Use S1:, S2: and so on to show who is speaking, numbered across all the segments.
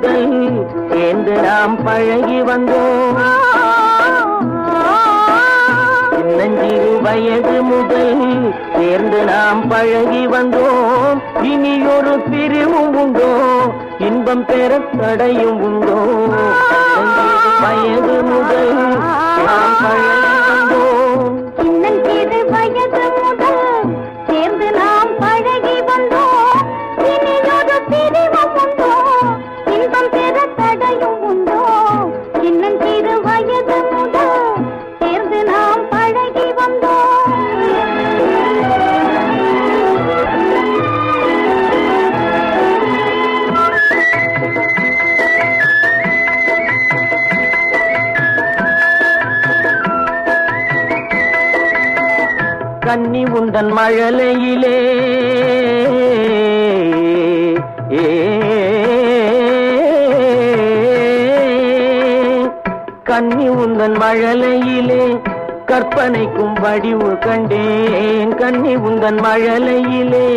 S1: முதல் சேர்ந்து நாம் பழகி வந்தோம். சின்னஞ்சிறு வயது முதல் சேர்ந்து நாம் பழகி வந்தோம். இனியொரு பிரிவும் உண்டோ, இன்பம் பெற தடையும் உண்டோ? வயது முதல் நாம் பழகி வந்தோம்.
S2: சின்னஞ்சிறு வயது முதல் சேர்ந்து நாம் பழகி வந்தோம். இனியொரு பிரிவும் உண்டோ, இன்பம் பெற தடையும் உண்டோ? சின்னஞ்சிறு வயது முதல் சேர்ந்து நாம் பழகி வந்தோம்.
S1: கன்னி உந்தன் மழலையிலே கன்னி உந்தன் மழலையிலே கற்பனைக்கும் வடிவு கண்டேன். கன்னி உந்தன் மழலையிலே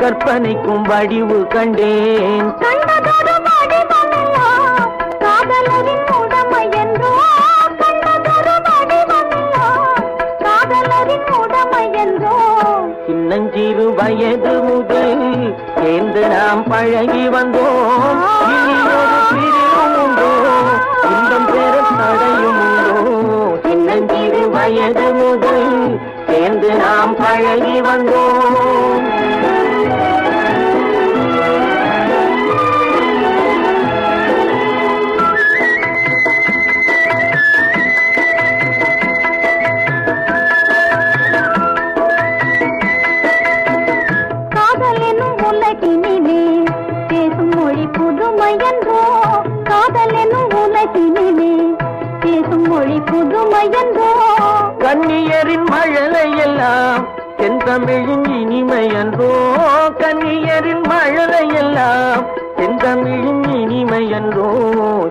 S1: கற்பனைக்கும் வடிவு கண்டேன்.
S2: கண்டதொரு வடிவமெல்லாம் காதலரின் உடமை என்றோ, கண்டதொரு வடிவமெல்லாம் காதலரின் உடமை என்றோ.
S1: சின்னஞ்சிறு வயது முதல் சேர்ந்து நாம் பழகி வந்தோம். இனியொரு பிரிவும் உண்டோ, இன்பம் பெற தடையும் உண்டோ? சின்னஞ்சிறு வயது முதல் சேர்ந்து நாம் பழகி வந்தோம்.
S2: காதல் எனும் உலகினிலே பேசும் மொழி புதுமை என்றோ, காதல் எனும் உலகினிலே பேசும் மொழி புதுமை என்றோ.
S1: கன்னியரின் மழலை எல்லாம் தென்தமிழின் இனிமை என்றோ. கன்னியரின் மழலை எல்லாம் தென்தமிழின் இனிமை என்றோ.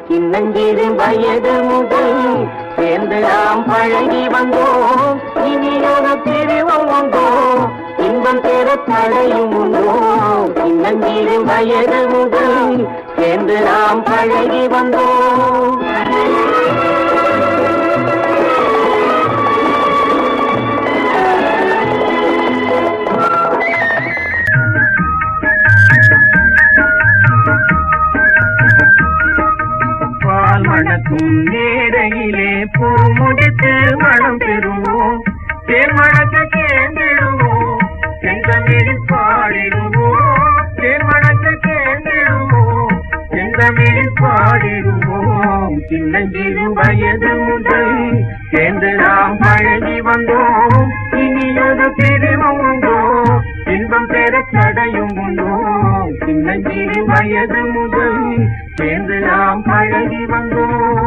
S1: சின்னஞ்சிறு வயது முதல் சேர்ந்து நாம் பழகி வந்தோம். இனியொரு பிரிவும் உண்டோ, இன்பம் பெற தடையும் உண்டோ? சின்னஞ்சிறு வயது முதல் சேர்ந்து நாம் பழகி வந்தோம். பால் மணக்கும் நேரையிலே பூ முடித்து மனம் பெறுவோம். தேர்மணக்க கேந்திடுவோம், செந்தமிழில் பாடிடுவோம். தேர்மணக்க கேந்திடுவோம், செந்தமிழில் பாடிடுவோம். சின்னஞ்சிறு வயது முதல் சேர்ந்து நாம் பழகி வந்தோம். இனியொரு பிரிவும் உண்டோ, இன்பம் பெற தடையும் உண்டோ? சின்னஞ்சிறு வயது முதல் சேர்ந்து நாம் பழகி வந்தோம்.